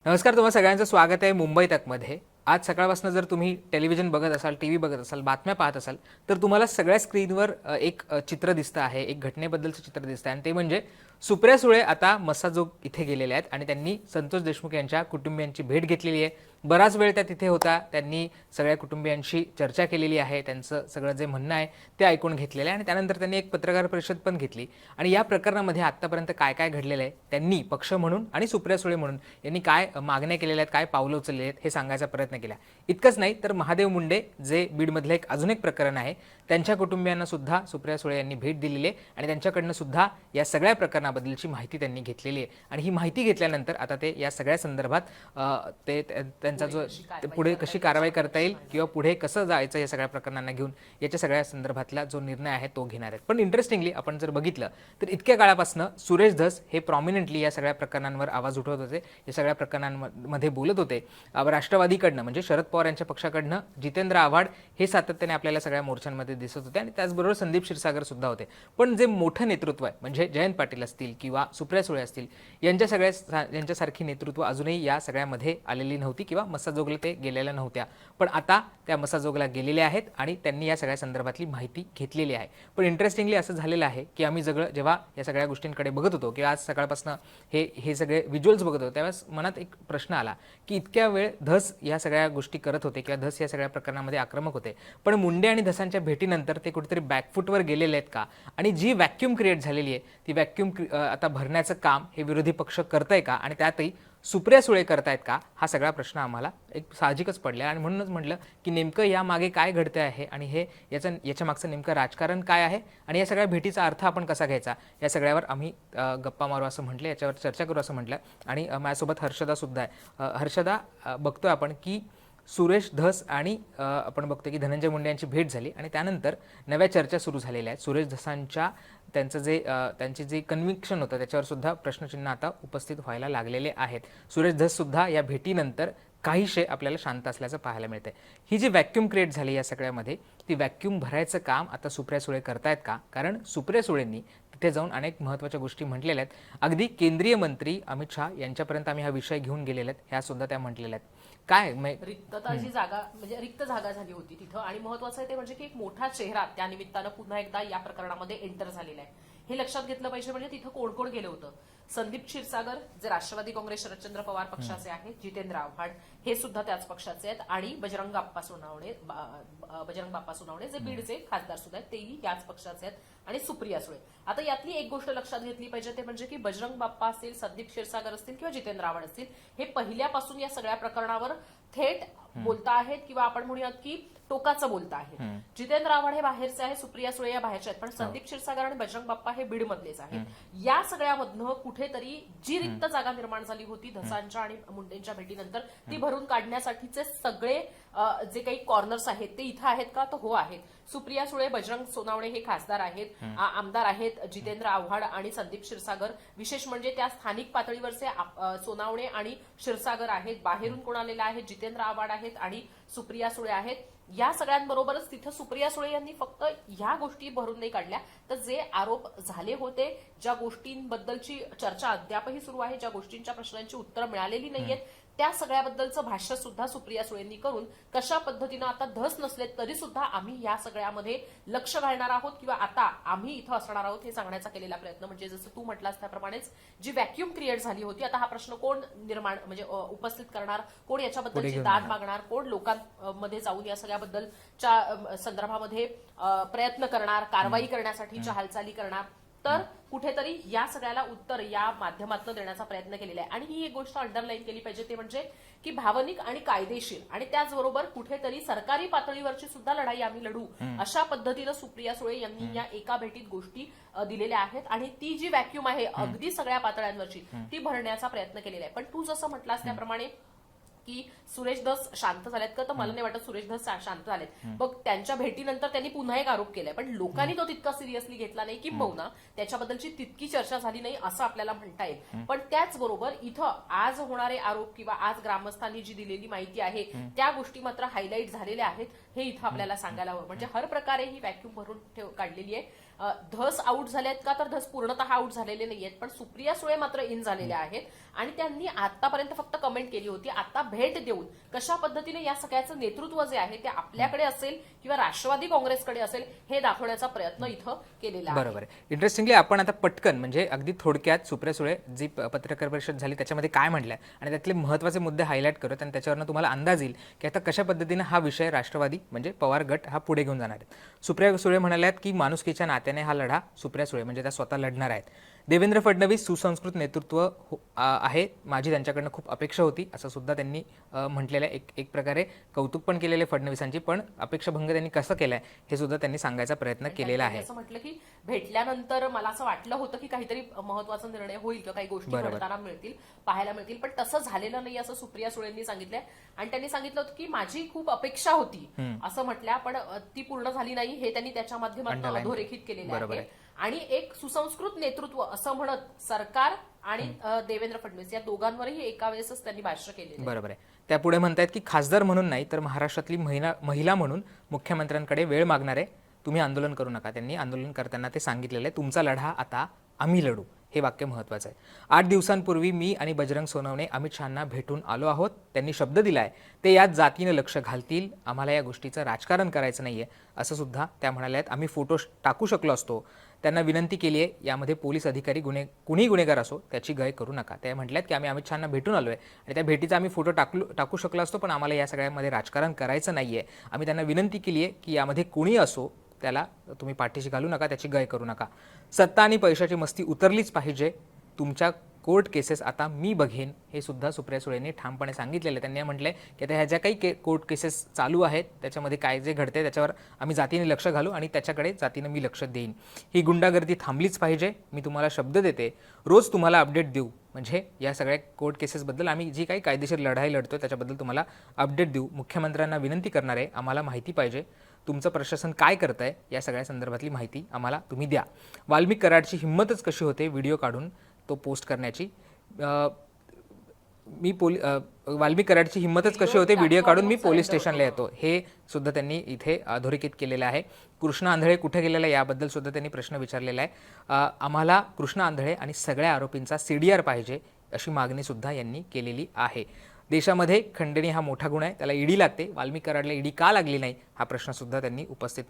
नमस्कार, तुम्हा सगळ्यांचं स्वागत आहे मुंबई तकमध्ये. आज सकाळपासून जर तुम्ही टेलिव्हिजन बघत असाल, टीव्ही बघत असाल, बातम्या पाहत असाल, तर तुम्हाला सगळ्या स्क्रीनवर एक चित्र दिसतं आहे, एक घटनेबद्दलचं चित्र दिसतं आहे आणि ते म्हणजे सुप्रिया सुळे आता मस्साजोग इथे गेलेले आहेत आणि त्यांनी संतोष देशमुख यांच्या कुटुंबियांची भेट घेतलेली आहे. बराच वेळ त्या तिथे होता. त्यांनी सगळ्या कुटुंबियांशी चर्चा केलेली आहे. त्यांचं सगळं जे म्हणणं आहे ते ऐकून घेतलेलं आहे आणि त्यानंतर त्यांनी एक पत्रकार परिषद पण घेतली आणि या प्रकरणामध्ये आत्तापर्यंत काय काय घडलेलं आहे, त्यांनी पक्ष म्हणून आणि सुप्रिया सुळे म्हणून यांनी काय मागण्या केलेल्या आहेत, काय पावलं उचलले आहेत हे सांगायचा प्रयत्न केला. इतकंच नाही तर महादेव मुंडे जे बीडमधलं एक अजून एक प्रकरण आहे, त्यांच्या कुटुंबियांना सुद्धा सुप्रिया सुळे यांनी भेट दिलेली आहे आणि त्यांच्याकडनं सुद्धा या सगळ्या प्रकरणाबद्दलची माहिती त्यांनी घेतलेली आहे आणि ही माहिती घेतल्यानंतर आता ते या सगळ्या संदर्भात ते त्यांचा जो पुढे कशी कारवाई करता येईल किंवा पुढे कसं जायचं या सगळ्या प्रकरणांना घेऊन याच्या सगळ्या संदर्भातला जो निर्णय आहे तो घेणार आहेत. पण इंटरेस्टिंगली आपण जर बघितलं तर इतक्या काळापासून सुरेश धस हे प्रॉमिनंटली या सगळ्या प्रकरणांवर आवाज उठवत होते, या सगळ्या प्रकरणांमध्ये बोलत होते. राष्ट्रवादीकडनं म्हणजे शरद पवार यांच्या पक्षाकडनं जितेंद्र आव्हाड हे सातत्याने आपल्याला सगळ्या मोर्चांमध्ये दिसत होते आणि त्याचबरोबर संदीप क्षीरसागर सुद्धा होते. पण जे मोठं नेतृत्व आहे म्हणजे जयंत पाटील असतील किंवा सुप्रिया सुळे असतील यांच्यासारखी नेतृत्व अजूनही या सगळ्यामध्ये आलेली नव्हती किंवा मस्साजोगला ते गेलेल्या नव्हत्या. पण आता त्या मस्साजोगला गेलेल्या आहेत आणि त्यांनी या सगळ्या संदर्भातली माहिती घेतलेली आहे. पण इंटरेस्टिंगली असं झालेलं आहे की आम्ही जेव्हा या सगळ्या गोष्टींकडे बघत होतो किंवा आज सकाळपासून हे सगळे व्हिज्युअल्स बघत होतो त्यावेळेस मनात एक प्रश्न आला की इतक्या वेळ धस या सगळ्या गोष्टी करत होते किंवा धस या सगळ्या प्रकरणामध्ये आक्रमक होते, पण मुंडे आणि धसांच्या भेटीनंतर ते कुठेतरी बॅकफुटवर गेलेले आहेत का? आणि जी व्हॅक्यूम क्रिएट झालेली आहे ती व्हॅक्यूम आता भरण्याचं काम हे विरोधी पक्ष करतंय का आणि त्यातही सुप्रिया सुळे करतायत का? हा सगळा प्रश्न आम्हाला एक साहजिकच पडला आणि म्हणूनच म्हटलं की नेमकं यामागे काय घडते आहे आणि याच्या मागचं नेमकं राजकारण काय आहे आणि या सगळ्या भेटीचा अर्थ आपण कसा घ्यायचा या सगळ्यावर आम्ही गप्पा मारू असं म्हटलं, याच्यावर चर्चा करू असं म्हटलं. आणि माझ्यासोबत हर्षदा सुद्धा आहे. हर्षदा, बघतोय आपण की सुरेश धस आणि आपण बघतो की धनंजय मुंडे यांची भेट झाली आणि त्यानंतर नव्या चर्चा सुरू झालेल्या आहेत. सुरेश धसांच्या त्यांचे जे कन्व्हिक्शन होतं त्याच्यावर सुद्धा प्रश्नचिन्ह आता उपस्थित व्हायला लागलेले आहेत. सुरेश धस सुद्धा या भेटीनंतर काहीशे आपल्याला शांत असल्याचं पाहायला मिळतंय. ही जी व्हॅक्यूम क्रिएट झाली या सगळ्यामध्ये ती व्हॅक्यूम भरायचं काम आता सुप्रिया सुळे करतायत का? कारण सुप्रिया सुळेंनी तिथे जाऊन अनेक महत्त्वाच्या गोष्टी म्हटलेल्या आहेत. अगदी केंद्रीय मंत्री अमित शहा यांच्यापर्यंत आम्ही हा विषय घेऊन गेलेले आहेत, ह्या सुद्धा त्या म्हटलेल्या आहेत. काय रिक्तताची जागा म्हणजे रिक्त जागा झाली होती तिथं आणि महत्वाचं आहे ते म्हणजे की एक मोठा चेहरा त्या निमित्तानं पुन्हा एकदा या प्रकरणामध्ये एंटर झालेला आहे हे लक्षात घेतलं पाहिजे. म्हणजे तिथं कोण कोण गेलं होतं? संदीप क्षीरसागर जे राष्ट्रवादी काँग्रेस शरदचंद्र पवार पक्षाचे आहेत, जितेंद्र आव्हाड हे सुद्धा त्याच पक्षाचे आहेत आणि बजरंग बाप्पा सोनवणे जे बीडचे खासदार सुद्धा आहेत तेही याच पक्षाचे आहेत आणि सुप्रिया सुळे. आता यातली एक गोष्ट लक्षात घेतली पाहिजे ते म्हणजे की बजरंग बाप्पा असतील, संदीप क्षीरसागर असतील किंवा जितेंद्र आव्हाड असतील हे पहिल्यापासून या सगळ्या प्रकरणावर थेट बोलता आहेत किंवा आपण म्हणूयात की टोकाचं बोलता आहे. जितेंद्र आव्हाड हे बाहेरचे आहे, सुप्रिया सुळे या बाहेरचे आहेत, पण संदीप क्षीरसागर आणि बजरंग बाप्पा हे बीडमधलेच आहेत. या सगळ्यामधनं कुठेतरी जी रिक्त जागा निर्माण झाली होती धसांच्या आणि मुंडेंच्या भेटीनंतर ती भरून काढण्यासाठीचे सगळे जे काही कॉर्नर्स आहेत ते इथं आहेत का? तर हो आहेत. सुप्रिया सुळे, बजरंग सोनवणे हे खासदार आहेत, आमदार आहेत, जितेंद्र आव्हाड आणि संदीप क्षीरसागर. विशेष म्हणजे त्या स्थानिक पातळीवरचे सोनवणे आणि क्षीरसागर आहेत. बाहेरून कोण आलेले आहेत? जितेंद्र आव्हाड आहेत आणि सुप्रिया सुळे आहेत. या सगळ्यांबरोबरच तिथं सुप्रिया सुळे यांनी फक्त ह्या गोष्टी भरून नाही काढल्या तर जे आरोप झाले होते, ज्या गोष्टींबद्दलची चर्चा अद्यापही सुरू आहे, ज्या गोष्टींच्या प्रश्नांची उत्तरं मिळालेली नाहीयेत त्या सगळ्याबद्दलचं भाष्य सुद्धा सुप्रिया सुळेंनी करून कशा पद्धतीनं आता धस नसले तरी सुद्धा आम्ही या सगळ्यामध्ये लक्ष घालणार आहोत किंवा आता आम्ही इथं असणार आहोत हे सांगण्याचा केलेला प्रयत्न. म्हणजे जसं तू म्हटलास त्याप्रमाणेच जी व्हॅक्यूम क्रिएट झाली होती आता हा प्रश्न कोण निर्माण म्हणजे उपस्थित करणार, कोण याच्याबद्दलची दाद मागणार, कोण लोकांमध्ये जाऊन या सगळ्याबद्दलच्या संदर्भामध्ये प्रयत्न करणार, कारवाई करण्यासाठीच्या हालचाली करणार. तर कुठेतरी या सगळ्याला उत्तर या माध्यमातून देण्याचा प्रयत्न केलेला आहे. आणि ही एक गोष्ट अंडरलाईन केली पाहिजे ते म्हणजे की भावनिक आणि कायदेशीर आणि त्याचबरोबर कुठेतरी सरकारी पातळीवरची सुद्धा लढाई आम्ही लढू अशा पद्धतीनं सुप्रिया सुळे यांनी या एका भेटीत गोष्टी दिलेल्या आहेत आणि ती जी व्हॅक्यूम आहे अगदी सगळ्या पातळ्यांवरची ती भरण्याचा प्रयत्न केलेला आहे. पण तू जसं म्हटलास त्याप्रमाणे की सुरेश धस शांत झालेत का? तर मला नाही वाटत सुरेश धस शांत झालेत. बघ त्यांच्या भेटीनंतर त्यांनी पुन्हा एक आरोप केलाय पण लोकांनी तो तितका सिरियसली घेतला नाही किंबहुना त्याच्याबद्दलची तितकी चर्चा झाली नाही असं आपल्याला म्हणता येईल. पण त्याचबरोबर इथं आज होणारे आरोप किंवा आज ग्रामस्थांनी जी दिलेली माहिती आहे त्या गोष्टी मात्र हायलाईट झालेल्या आहेत हे इथं आपल्याला सांगायला हवं. म्हणजे हर प्रकारे ही व्हॅक्यूम भरून काढलेली आहे. धस आउट झालेत का? तर धस पूर्णतः आउट झालेले नाहीयेत पण सुप्रिया सुळे मात्र इन झालेल्या आहेत आणि त्यांनी आतापर्यंत फक्त कमेंट केली होती. आता भेट देऊन कशा पद्धतीने या सगळ्याचं नेतृत्व जे आहे ते आपल्याकडे असेल किंवा राष्ट्रवादी काँग्रेसकडे असेल हे दाखवण्याचा प्रयत्न इथं केलेला आहे. बरोबर आहे. इंटरेस्टिंगली आपण आता पटकन म्हणजे अगदी थोडक्यात सुप्रिया सुळे जी पत्रकार परिषद झाली त्याच्यामध्ये काय म्हटलंय आणि त्यातले महत्त्वाचे मुद्दे हायलाईट करत आणि त्याच्यावरनं तुम्हाला अंदाज येईल की आता कशा पद्धतीने हा विषय राष्ट्रवादी म्हणजे पवार गट हा पुढे घेऊन जाणार आहेत. सुप्रिया सुळे म्हणाल्यात की माणुसकीच्या नात्याने हा लढा सुप्रिया सुळे म्हणजे त्या स्वतः लढणार आहेत. देवेंद्र फडणवीस सुसंस्कृत नेतृत्व आहे, माझी त्यांच्याकडनं खूप अपेक्षा होती असं सुद्धा त्यांनी म्हटलेलं आहे. एक प्रकारे कौतुक पण केलेले फडणवीसांची, पण अपेक्षाभंग त्यांनी कसं केलाय हे सुद्धा त्यांनी सांगायचा प्रयत्न केलेला आहे. असं म्हटलं की भेटल्यानंतर मला असं वाटलं होतं की काहीतरी महत्त्वाचा निर्णय होईल किंवा काही गोष्टी घडताना मिळतील, पाहायला मिळतील, पण तसं झालेलं नाही असं सुप्रिया सुळेंनी सांगितलंय. आणि त्यांनी सांगितलं होतं की माझी खूप अपेक्षा होती असं म्हटल्या, पण ती पूर्ण झाली नाही हे त्यांनी त्याच्या माध्यमातून अधोरेखित केलेलं आहे. आणि एक सुसंस्कृत नेतृत्व असं म्हणत सरकार आणि देवेंद्र फडणवीस या दोघांवरही एका वेळेसच त्यांनी भाष्य केले. बरोबर आहे. त्या पुढे म्हणतायत की खासदार म्हणून नाही तर महाराष्ट्रातली महिला म्हणून मुख्यमंत्र्यांकडे वेळ मागणार आहे, तुम्ही आंदोलन करू नका. त्यांनी आंदोलन करताना ते सांगितलेलं आहे, तुमचा लढा आता आम्ही लढू, हे वाक्य महत्त्वाचं आहे. 8 दिवसांपूर्वी मी आणि बजरंग सोनवणे अमित शहांना भेटून आलो आहोत. त्यांनी शब्द दिलाय ते यात जातीनं लक्ष घालतील, आम्हाला या गोष्टीचं राजकारण करायचं नाहीये असं सुद्धा त्या म्हणाल्या आहेत. आम्ही फोटो टाकू शकलो असतो, त्यांना विनंती केली आहे यामध्ये पोलीस अधिकारी कुणीही गुन्हेगार असो त्याची गय करू नका. त्या म्हटल्यात की आम्ही अमित शहांना भेटून आलोय आणि त्या भेटीचा आम्ही फोटो टाकू शकलो असतो, पण आम्हाला या सगळ्यामध्ये राजकारण करायचं नाहीये. आम्ही त्यांना विनंती केली आहे की यामध्ये कोणी असो त्याला तुम्ही पाठीशी घालू नका, त्याची गय करू नका. सत्ता आणि पैशाची मस्ती उतरलीच पाहिजे, तुमच्या कोर्ट केसेस आता मी बघेन, हे सुद्धा सुप्रिया सुळेंनी ठामपणे सांगितलेलं आहे. त्यांनी म्हटलंय की आता ह्या ज्या काही कोर्ट केसेस चालू आहेत त्याच्यामध्ये काय जे घडते त्याच्यावर आम्ही जातीने लक्ष घालू आणि त्याच्याकडे जातीनं मी लक्ष देईन. ही गुंडागर्दी थांबलीच पाहिजे, मी तुम्हाला शब्द देते रोज तुम्हाला अपडेट देऊ, म्हणजे या सगळ्या कोर्ट केसेसबद्दल आम्ही जी काही कायदेशीर लढाई लढतो त्याच्याबद्दल तुम्हाला अपडेट देऊ. मुख्यमंत्र्यांना विनंती करणार आहे, आम्हाला माहिती पाहिजे तुमचं प्रशासन काय करतंय, या सगळ्या संदर्भातली माहिती आम्हाला तुम्ही द्या. वाल्मिक कराडची हिंमतच कशी होते व्हिडिओ काढून तो पोस्ट करण्याची, वाल्मिक कराडची हिंमतच कशी होते व्हिडिओ काढून मी पोलीस स्टेशनला येतो, हे सुद्धा त्यांनी इथे अधोरेखित केलेलं आहे. कृष्णा आंधळे कुठे गेलेला याबद्दल सुद्धा त्यांनी प्रश्न विचारलेला आहे. आम्हाला कृष्णा आंधळे आणि सगळ्या आरोपींचा CDR पाहिजे अशी मागणी सुद्धा यांनी केलेली आहे. देशामध्ये खंडणी हा मोठा गुन्हा आहे, त्याला ईडी लागते, वाल्मिक कराडला ईडी का लागली नाही हा प्रश्न सुद्धा त्यांनी उपस्थित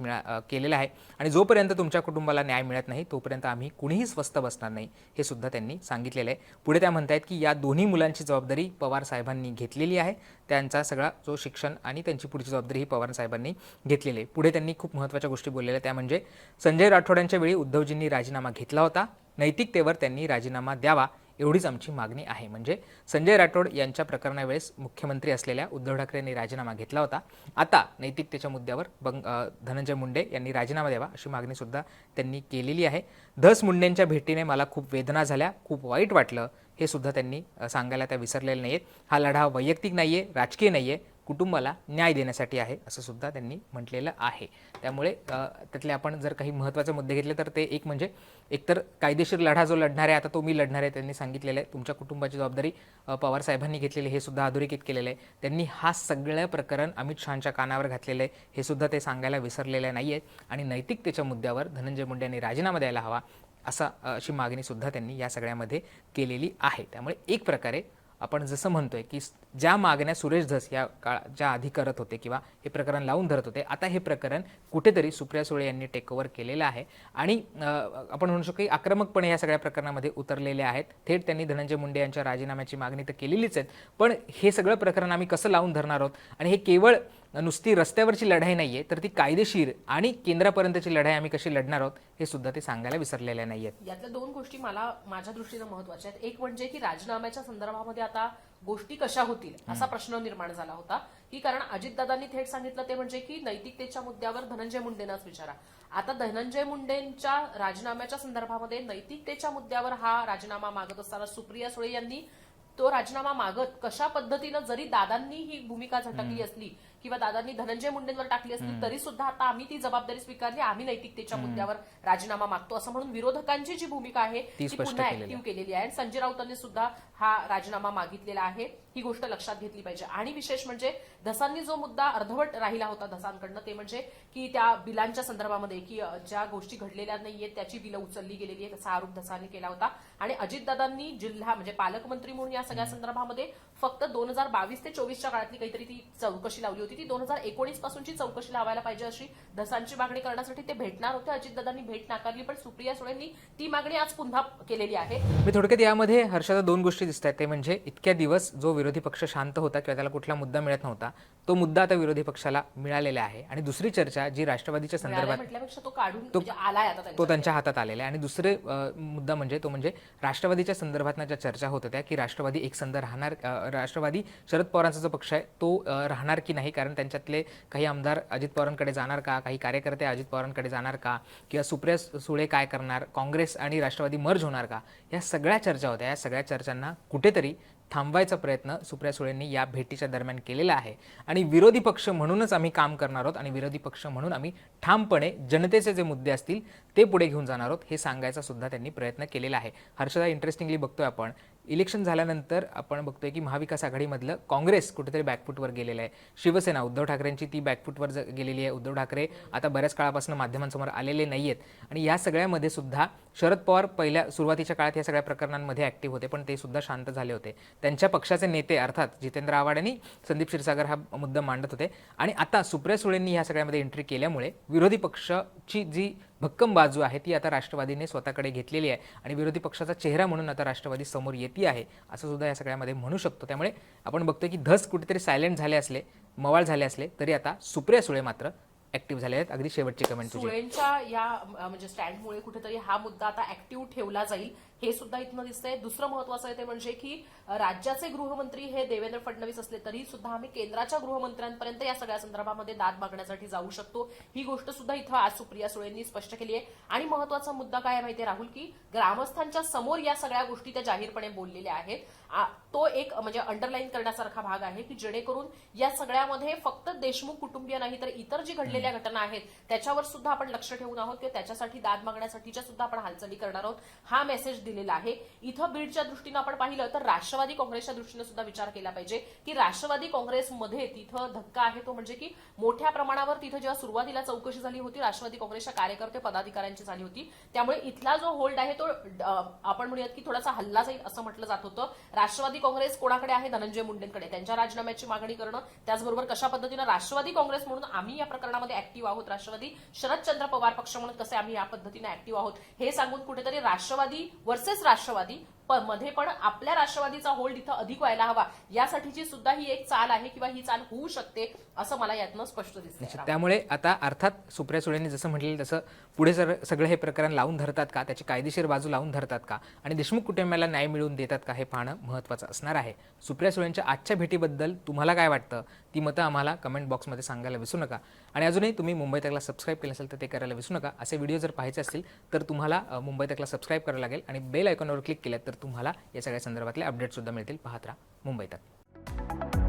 केलेला आहे. आणि जोपर्यंत तुमच्या कुटुंबाला न्याय मिळत नाही तोपर्यंत आम्ही कुणीही स्वस्थ बसणार नाही, हे सुद्धा त्यांनी सांगितलेलं आहे. पुढे त्या म्हणतायत की या दोन्ही मुलांची जबाबदारी पवार साहेबांनी घेतलेली आहे, त्यांचा सगळा जो शिक्षण आणि त्यांची पुढची जबाबदारी ही पवार साहेबांनी घेतलेली आहे. पुढे त्यांनी खूप महत्त्वाच्या गोष्टी बोललेल्या, त्या म्हणजे संजय राठोडांच्या वेळी उद्धवजींनी राजीनामा घेतला होता, नैतिकतेवर त्यांनी राजीनामा द्यावा एवढीच आमची मागणी आहे. म्हणजे संजय राठोड यांच्या प्रकरणावेळेस मुख्यमंत्री असलेल्या उद्धव ठाकरे यांनी राजीनामा घेतला होता, आता नैतिकतेच्या मुद्द्यावर धनंजय मुंडे यांनी राजीनामा द्यावा अशी मागणी सुद्धा त्यांनी केलेली आहे. धस मुंडेंच्या भेटीने मला खूप वेदना झाल्या, खूप वाईट वाटलं, हे सुद्धा त्यांनी सांगायला त्या विसरलेल्या नाहीत. हा लढा वैयक्तिक नाहीये, राजकीय नाहीये, कुटुंबाला न्याय देण्यासाठी आहे असं सुद्धा त्यांनी म्हटलेलं आहे. त्यामुळे त्यातले आपण जर काही महत्त्वाचे मुद्दे घेतले तर ते एक म्हणजे एकतर कायदेशीर लढा जो लढणार आहे आता तो मी लढणार आहे, त्यांनी सांगितलेलं आहे. तुमच्या कुटुंबाची जबाबदारी पवार साहेबांनी घेतलेली हे सुद्धा अधोरेखित केलेलं आहे. त्यांनी हा सगळं प्रकरण अमित शहांच्या कानावर घातलेलं आहे हे सुद्धा ते सांगायला विसरलेले नाही आहेत. आणि नैतिकतेच्या मुद्द्यावर धनंजय मुंडे यांनी राजीनामा द्यायला हवा अशी मागणी सुद्धा त्यांनी या सगळ्यामध्ये केलेली आहे. त्यामुळे एक प्रकारे आपण जसं म्हणतोय की ज्या मागण्या सुरेश धस या ज्या आधी करत होते किंवा हे प्रकरण लावून धरत होते, आता हे प्रकरण कुठेतरी सुप्रिया सुळे यांनी टेक ओव्हर केलेलं आहे आणि आपण म्हणू शकतो की आक्रमकपणे या सगळ्या प्रकरणामध्ये उतरलेले आहेत. थेट त्यांनी धनंजय मुंडे यांच्या राजीनाम्याची मागणी तर केलेलीच आहे, पण हे सगळं प्रकरण आम्ही कसं लावून धरणार आहोत आणि हे केवळ नुसती रस्त्यावरची लढाई नाहीये तर ती कायदेशीर आणि केंद्रापर्यंतची लढाई आम्ही कशी लढणार आहोत हे सुद्धा ते सांगायला विसरलेल्या नाहीयेत. यातल्या दोन गोष्टी मला माझ्या दृष्टीने महत्त्वाच्या आहेत. एक म्हणजे की राजीनाम्याच्या संदर्भामध्ये आता गोष्टी कशा होतील असा प्रश्न निर्माण झाला होता, की कारण अजितदादांनी थेट सांगितलं ते म्हणजे की नैतिकतेच्या मुद्द्यावर धनंजय मुंडेंनाच विचारा. आता धनंजय मुंडेंच्या राजीनाम्याच्या संदर्भामध्ये नैतिकतेच्या मुद्द्यावर हा राजीनामा मागत असताना सुप्रिया सुळे यांनी तो राजीनामा मागत कशा पद्धतीनं जरी दादांनी ही भूमिका झटकली असली किंवा दादांनी धनंजय मुंडेंवर टाकली असली तरी सुद्धा आता आम्ही ती जबाबदारी स्वीकारली, आम्ही नैतिकतेच्या मुद्द्यावर राजीनामा मागतो असं म्हणून विरोधकांची जी भूमिका आहे ती पुन्हा ऍक्टिव्ह केलेली आहे. आणि संजय राऊतांनी सुद्धा हा राजीनामा मागितलेला आहे, ही गोष्ट लक्षात घेतली पाहिजे. आणि विशेष म्हणजे धसांनी जो मुद्दा अर्धवट राहिला होता धसांकडनं ते म्हणजे की त्या बिलांच्या संदर्भामध्ये की ज्या गोष्टी घडलेल्या नाहीयेत त्याची बिलं उचलली गेलेली आहेत असा आरोप धसांनी केला होता. आणि अजितदादांनी जिल्हा म्हणजे पालकमंत्री म्हणून या सगळ्या संदर्भामध्ये फक्त 2022 ते 24च्या काळातली काहीतरी ती चौकशी लावली होती. ती 2019 पासूनची चौकशी लावायला पाहिजे अशी धसांची मागणी करण्यासाठी ते भेटणार होते. अजितदादांनी भेट नाकारली, पण सुप्रिया सुळेंनी ती मागणी आज पुन्हा केलेली आहे. मी थोडक्यात यामध्ये हर्षदा दोन गोष्टी दिसत आहेत. ते म्हणजे इतक्या दिवस जो विरोधी पक्ष शांत होता किंवा त्याला कुठला मुद्दा मिळत नव्हता, तो मुद्दा आता विरोधी पक्षाला मिळालेला आहे. आणि दुसरी चर्चा जी राष्ट्रवादीच्या संदर्भात म्हटल्यापेक्षा तो काढून म्हणजे आलाय आता तो त्यांच्या हातात आलेला आहे. आणि दुसरे मुद्दा म्हणजे तो म्हणजे राष्ट्रवादीच्या संदर्भात ज्या चर्चा होत होत्या की राष्ट्रवादी एकसंध राहणार, राष्ट्रवादी शरद पवारांचा जो पक्ष आहे तो राहणार की नाही, कारण त्यांच्यातले काही आमदार अजित पवारांकडे जाणार का, काही कार्यकर्ते अजित पवारांकडे जाणार का, किंवा सुप्रिया सुळे काय करणार, काँग्रेस आणि राष्ट्रवादी मर्ज होणार का, या सगळ्या चर्चा होत्या. या सगळ्या चर्चांना कुठेतरी थांबवायचा प्रयत्न सुप्रिया सुळेंनी या भेटीच्या दरम्यान केलेला आहे. आणि विरोधी पक्ष म्हणूनच आम्ही काम करणार आहोत आणि विरोधी पक्ष म्हणून आम्ही ठामपणे जनतेचे जे मुद्दे असतील ते पुढे घेऊन जाणार आहोत, हे सांगायचा सुद्धा त्यांनी प्रयत्न केलेला आहे. हर्षदा, इंटरेस्टिंगली बघतोय आपण इलेक्शन झाल्यानंतर आपण बघतोय की महाविकास आघाडीमधलं काँग्रेस कुठेतरी बॅकफूटवर गेलेलं आहे. शिवसेना उद्धव ठाकरेंची ती बॅकफूटवर गेलेली आहे. उद्धव ठाकरे आता बऱ्याच काळापासून माध्यमांसमोर आलेले नाही आहेत. आणि या सगळ्यामध्ये सुद्धा शरद पवार पहिल्या सुरुवातीच्या काळात या सगळ्या प्रकरणांमध्ये ॲक्टिव्ह होते, पण ते सुद्धा शांत झाले होते. त्यांच्या पक्षाचे नेते अर्थात जितेंद्र आव्हाड आणि संदीप क्षीरसागर हा मुद्दा मांडत होते. आणि आता सुप्रिया सुळेंनी ह्या सगळ्यामध्ये एंट्री केल्यामुळे विरोधी पक्षाची जी भक्कम बाजू आहे ती आता राष्ट्रवादीने स्वतःकडे घेतलेली आहे आणि विरोधी पक्षाचा चेहरा म्हणून आता राष्ट्रवादी समोर येते आहे, असं सुद्धा या सगळ्यामध्ये म्हणू शकतो. त्यामुळे आपण बघतोय की धस कुठेतरी सायलेंट झाले असले, मवाळ झाले असले, तरी आता सुप्रिया सुळे मात्र ऍक्टिव्ह झाले आहेत. अगदी शेवटची कमेंट तुझी. सुळेंच्या या म्हणजे स्टँडमुळे कुठेतरी हा मुद्दा आता ऍक्टिव्ह ठेवला जाईल हे सुद्धा इथनं दिसतंय. दुसरं महत्वाचं आहे ते म्हणजे की राज्याचे गृहमंत्री हे देवेंद्र फडणवीस असले तरी सुद्धा आम्ही केंद्राच्या गृहमंत्र्यांपर्यंत या सगळ्या संदर्भामध्ये दाद मागण्यासाठी जाऊ शकतो, ही गोष्ट सुद्धा इथं आज सुप्रिया सुळेंनी स्पष्ट केली आहे. आणि महत्वाचा मुद्दा काय आहे माहितीये राहुल, की ग्रामस्थांच्या समोर या सगळ्या गोष्टी त्या जाहीरपणे बोललेल्या आहेत. तो एक म्हणजे अंडरलाईन करण्यासारखा भाग आहे की जेणेकरून या सगळ्यामध्ये फक्त देशमुख कुटुंबीय नाही तर इतर जी घडलेल्या घटना आहेत त्याच्यावर सुद्धा आपण लक्ष ठेवून आहोत किंवा त्याच्यासाठी दाद मागण्यासाठीच्या सुद्धा आपण हालचाली करणार आहोत, हा मेसेज दिलेला आहे. इथं बीडच्या दृष्टीनं आपण पाहिलं तर राष्ट्रवादी काँग्रेसच्या दृष्टीनं सुद्धा विचार केला पाहिजे की राष्ट्रवादी काँग्रेसमध्ये तिथं धक्का आहे तो म्हणजे की मोठ्या प्रमाणावर तिथं जेव्हा सुरुवातीला चौकशी झाली होती राष्ट्रवादी काँग्रेसच्या कार्यकर्ते पदाधिकाऱ्यांची झाली होती, त्यामुळे इथला जो होल्ड आहे तो आपण म्हणूयात की थोडासा हल्ला जाईल असं म्हटलं जात होतं. राष्ट्रवादी काँग्रेस कोणाकडे आहे? धनंजय मुंडेंकडे. त्यांच्या राजीनाम्याची मागणी करणं, त्याचबरोबर कशा पद्धतीनं राष्ट्रवादी काँग्रेस म्हणून आम्ही या प्रकरणामध्ये ऍक्टिव्ह आहोत, राष्ट्रवादी शरदचंद्र पवार पक्ष म्हणून कसे आम्ही या पद्धतीने ऍक्टिव्ह आहोत हे सांगून कुठेतरी राष्ट्रवादी वर्सेस राष्ट्रवादी मध्ये पण आपल्या राष्ट्रवादीचा होल्ड इथं अधिक व्हायला हवा यासाठीची सुद्धा ही एक चाल आहे किंवा ही चाल होऊ शकते असं मला यातनं स्पष्ट दिसतं. त्यामुळे आता अर्थात सुप्रिया सुळेंनी जसं म्हटलेलं तसं पुढे सगळं हे प्रकरण लावून धरतात का, त्याची कायदेशीर बाजू लावून धरतात का आणि देशमुख कुटुंबाला न्याय मिळवून देतात का, हे पाहणं महत्त्वाचं असणार आहे. सुप्रिया सुळेंच्या आजच्या भेटीबद्दल तुम्हाला काय वाटतं ती मतं आम्हाला कमेंट बॉक्समध्ये सांगायला विसरू नका. आणि अजूनही तुम्ही मुंबई तकला सबस्क्राईब केलं असेल तर ते करायला विसरू नका. असे व्हिडिओ जर पाहायचे असतील तर तुम्हाला मुंबई तकला सबस्क्राईब करावं लागेल आणि बेल आयकॉनवर क्लिक केलं तर तुम्हाला या सगळ्या संदर्भातले अपडेट सुद्धा मिळतील. पाहत राहा मुंबई तक.